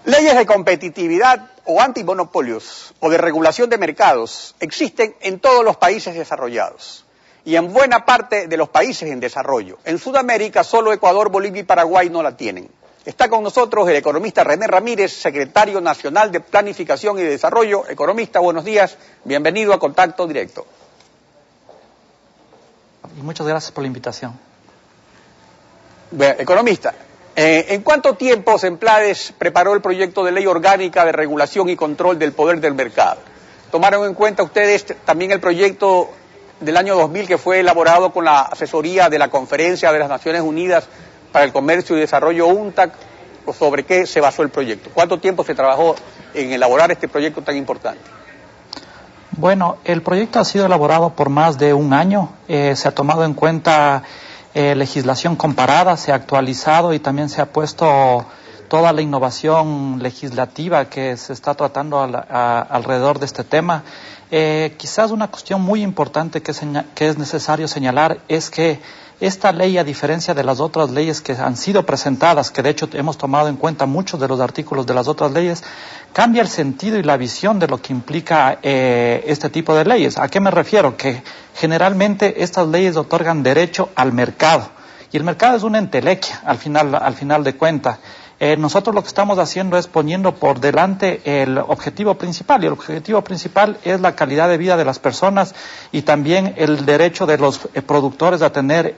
Leyes de competitividad o antimonopolios o de regulación de mercados existen en todos los países desarrollados y en buena parte de los países en desarrollo. En Sudamérica solo Ecuador, Bolivia y Paraguay no la tienen. Está con nosotros el economista René Ramírez, secretario nacional de Planificación y Desarrollo. Economista, buenos días, bienvenido a Contacto Directo. Y muchas gracias por la invitación. Economista, ¿en cuánto tiempo Semplades preparó el proyecto de ley orgánica de regulación y control del poder del mercado? ¿Tomaron en cuenta ustedes también el proyecto del año 2000 que fue elaborado con la asesoría de la Conferencia de las Naciones Unidas para el Comercio y Desarrollo, UNCTAD, o sobre qué se basó el proyecto? ¿Cuánto tiempo se trabajó en elaborar este proyecto tan importante? Bueno, el proyecto ha sido elaborado por más de un año, se ha tomado en cuenta legislación comparada, se ha actualizado y también se ha puesto toda la innovación legislativa que se está tratando alrededor de este tema. Quizás una cuestión muy importante que es necesario señalar es que esta ley, a diferencia de las otras leyes que han sido presentadas, que de hecho hemos tomado en cuenta muchos de los artículos de las otras leyes, cambia el sentido y la visión de lo que implica este tipo de leyes. ¿A qué me refiero? Que generalmente estas leyes otorgan derecho al mercado, y el mercado es una entelequia al final de cuentas. Nosotros lo que estamos haciendo es poniendo por delante el objetivo principal, y el objetivo principal es la calidad de vida de las personas y también el derecho de los productores a tener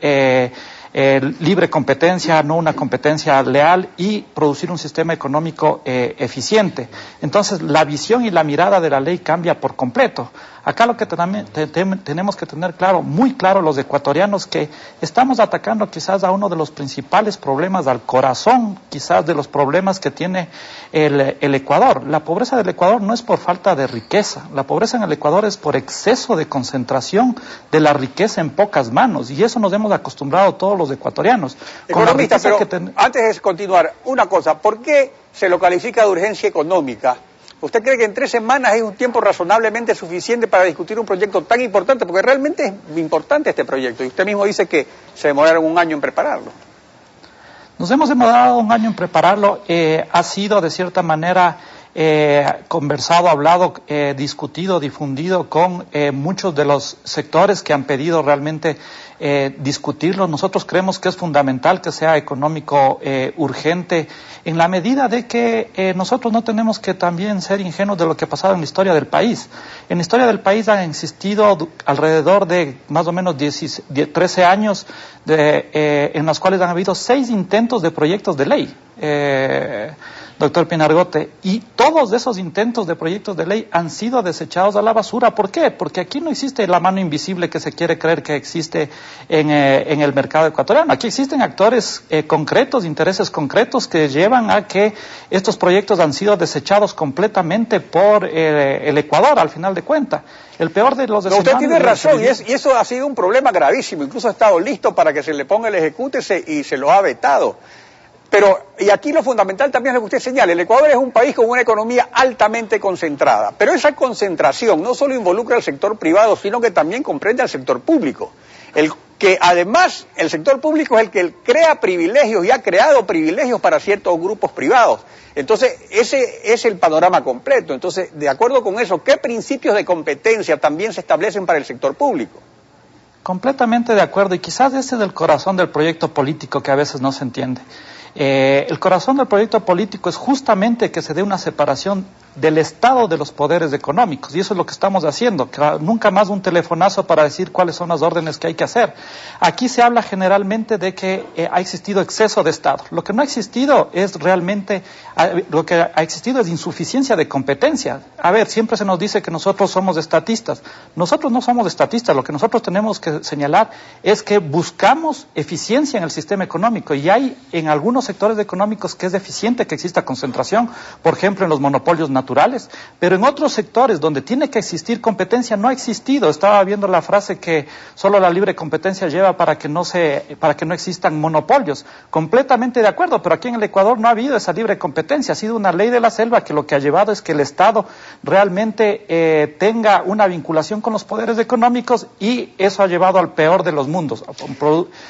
libre competencia, no una competencia leal, y producir un sistema económico eficiente. Entonces, la visión y la mirada de la ley cambia por completo. Acá lo que tenemos que tener claro, muy claro los ecuatorianos, que estamos atacando quizás a uno de los principales problemas, al corazón quizás de los problemas que tiene el Ecuador. La pobreza del Ecuador no es por falta de riqueza, la pobreza en el Ecuador es por exceso de concentración de la riqueza en pocas manos, y eso nos hemos acostumbrado todos los ecuatorianos. Economista, pero antes de continuar, una cosa, ¿por qué se lo califica de urgencia económica? ¿Usted cree que en 3 semanas es un tiempo razonablemente suficiente para discutir un proyecto tan importante? Porque realmente es importante este proyecto, y usted mismo dice que se demoraron un año en prepararlo. Nos hemos demorado un año en prepararlo, ha sido de cierta manera conversado, hablado, discutido, difundido con muchos de los sectores que han pedido realmente discutirlo. Nosotros creemos que es fundamental que sea económico urgente, en la medida de que nosotros no tenemos que también ser ingenuos de lo que ha pasado en la historia del país. En la historia del país han existido alrededor de más o menos 13 años en los cuales han habido 6 intentos de proyectos de ley, doctor Pinargote, y todos esos intentos de proyectos de ley han sido desechados a la basura. ¿Por qué? Porque aquí no existe la mano invisible que se quiere creer que existe en el mercado ecuatoriano. Aquí existen actores concretos, intereses concretos que llevan a que estos proyectos han sido desechados completamente por el Ecuador, al final de cuentas. El peor de los escenarios... Usted tiene razón, y eso ha sido un problema gravísimo. Incluso ha estado listo para que se le ponga el ejecútese y se lo ha vetado. Pero, y aquí lo fundamental también es lo que usted señala, el Ecuador es un país con una economía altamente concentrada, pero esa concentración no solo involucra al sector privado, sino que también comprende al sector público. Que además el sector público es el que crea privilegios y ha creado privilegios para ciertos grupos privados. Entonces, ese es el panorama completo. Entonces, de acuerdo con eso, ¿qué principios de competencia también se establecen para el sector público? Completamente de acuerdo, y quizás ese es el corazón del proyecto político que a veces no se entiende. El corazón del proyecto político es justamente que se dé una separación del Estado de los poderes económicos, y eso es lo que estamos haciendo, nunca más un telefonazo para decir cuáles son las órdenes que hay que hacer. Aquí se habla generalmente de que ha existido exceso de Estado. Lo que no ha existido es realmente, lo que ha existido es insuficiencia de competencia. A ver, siempre se nos dice que nosotros somos estatistas. Nosotros no somos estatistas, lo que nosotros tenemos que señalar es que buscamos eficiencia en el sistema económico, y hay en algunos sectores económicos que es deficiente que exista concentración, por ejemplo en los monopolios naturales, naturales, pero en otros sectores donde tiene que existir competencia no ha existido. Estaba viendo la frase que solo la libre competencia lleva para que no existan monopolios. Completamente de acuerdo, pero aquí en el Ecuador no ha habido esa libre competencia. Ha sido una ley de la selva que lo que ha llevado es que el Estado realmente tenga una vinculación con los poderes económicos, y eso ha llevado al peor de los mundos.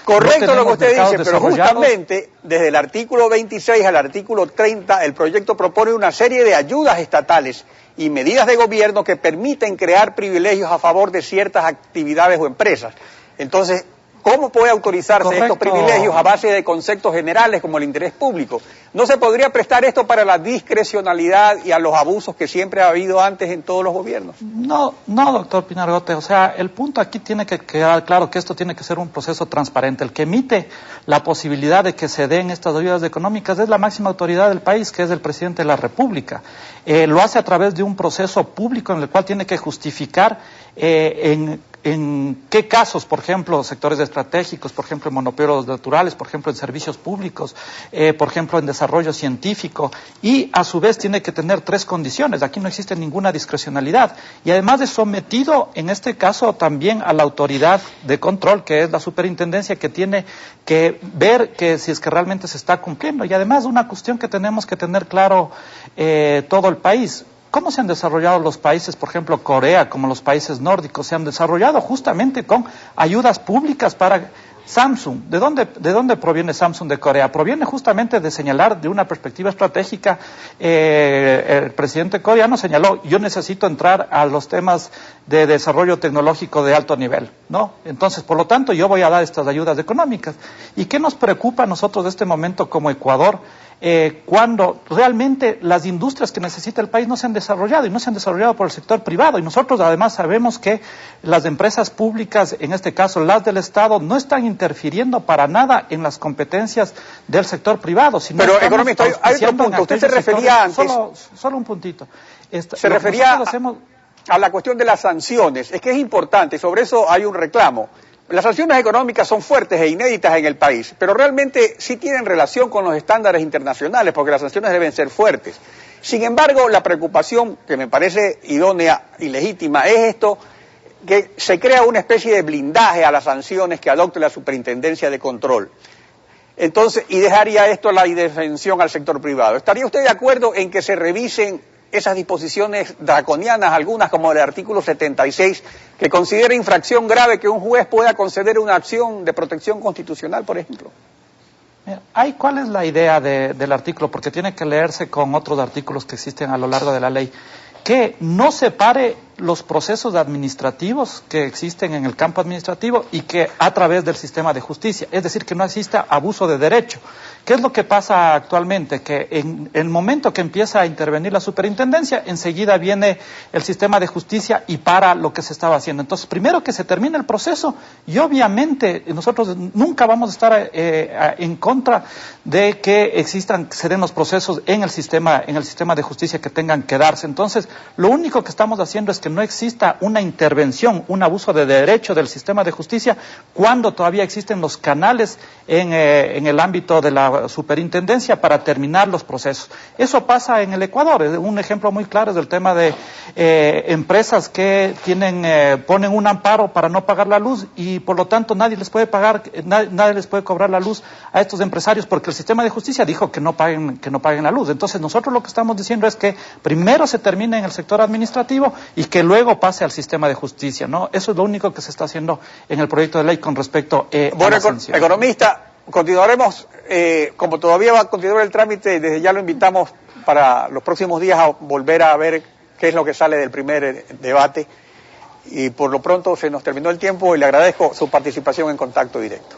Correcto lo que usted dice, pero justamente desde el artículo 26 al artículo 30 el proyecto propone una serie de ayudas estatales y medidas de gobierno que permiten crear privilegios a favor de ciertas actividades o empresas. Entonces, ¿cómo puede autorizarse estos privilegios a base de conceptos generales como el interés público? ¿No se podría prestar esto para la discrecionalidad y a los abusos que siempre ha habido antes en todos los gobiernos? No, doctor Pinargote. O sea, el punto aquí tiene que quedar claro que esto tiene que ser un proceso transparente. El que emite la posibilidad de que se den estas ayudas económicas es la máxima autoridad del país, que es el presidente de la República. Lo hace a través de un proceso público en el cual tiene que justificar en qué casos, por ejemplo, sectores estratégicos, por ejemplo, en monopolios naturales, por ejemplo, en servicios públicos, por ejemplo, en desarrollo científico, y a su vez tiene que tener 3 condiciones. Aquí no existe ninguna discrecionalidad, y además de sometido, en este caso, también a la autoridad de control, que es la superintendencia, que tiene que ver que si es que realmente se está cumpliendo. Y además, una cuestión que tenemos que tener claro todo el país: ¿cómo se han desarrollado los países, por ejemplo, Corea, como los países nórdicos? Se han desarrollado justamente con ayudas públicas para Samsung. ¿De dónde proviene Samsung de Corea? Proviene justamente de señalar de una perspectiva estratégica. El presidente coreano señaló: yo necesito entrar a los temas de desarrollo tecnológico de alto nivel, ¿no? Entonces, por lo tanto, yo voy a dar estas ayudas económicas. ¿Y qué nos preocupa a nosotros de este momento como Ecuador? Cuando realmente las industrias que necesita el país no se han desarrollado, y no se han desarrollado por el sector privado, y nosotros además sabemos que las empresas públicas, en este caso las del Estado, no están interfiriendo para nada en las competencias del sector privado. Sino pero, economista, hay otro punto. Usted se refería antes... Solo un puntito. Se refería a la cuestión de las sanciones. Es que es importante, sobre eso hay un reclamo. Las sanciones económicas son fuertes e inéditas en el país, pero realmente sí tienen relación con los estándares internacionales, porque las sanciones deben ser fuertes. Sin embargo, la preocupación, que me parece idónea y legítima, es esto, que se crea una especie de blindaje a las sanciones que adopte la Superintendencia de Control. Entonces, y dejaría esto la indefensión al sector privado. ¿Estaría usted de acuerdo en que se revisen esas disposiciones draconianas, algunas como el artículo 76, que considera infracción grave que un juez pueda conceder una acción de protección constitucional, por ejemplo? ¿Cuál es la idea del artículo? Porque tiene que leerse con otros artículos que existen a lo largo de la ley. Que no separe los procesos administrativos que existen en el campo administrativo y que a través del sistema de justicia, es decir, que no exista abuso de derecho. ¿Qué es lo que pasa actualmente? Que en el momento que empieza a intervenir la superintendencia, enseguida viene el sistema de justicia y para lo que se estaba haciendo. Entonces, primero que se termine el proceso, y obviamente nosotros nunca vamos a estar en contra de que se den los procesos en el sistema de justicia que tengan que darse. Entonces, lo único que estamos haciendo es que no exista una intervención, un abuso de derecho del sistema de justicia cuando todavía existen los canales en el ámbito de la superintendencia para terminar los procesos. Eso pasa en el Ecuador. Un ejemplo muy claro es el tema de empresas que ponen un amparo para no pagar la luz, y por lo tanto nadie les puede cobrar la luz a estos empresarios porque el sistema de justicia dijo que no paguen la luz. Entonces, nosotros lo que estamos diciendo es que primero se termine en el sector administrativo y que luego pase al sistema de justicia, ¿no? Eso es lo único que se está haciendo en el proyecto de ley con respecto a la sanción. Economista, continuaremos, como todavía va a continuar el trámite, desde ya lo invitamos para los próximos días a volver a ver qué es lo que sale del primer debate, y por lo pronto se nos terminó el tiempo y le agradezco su participación en Contacto Directo.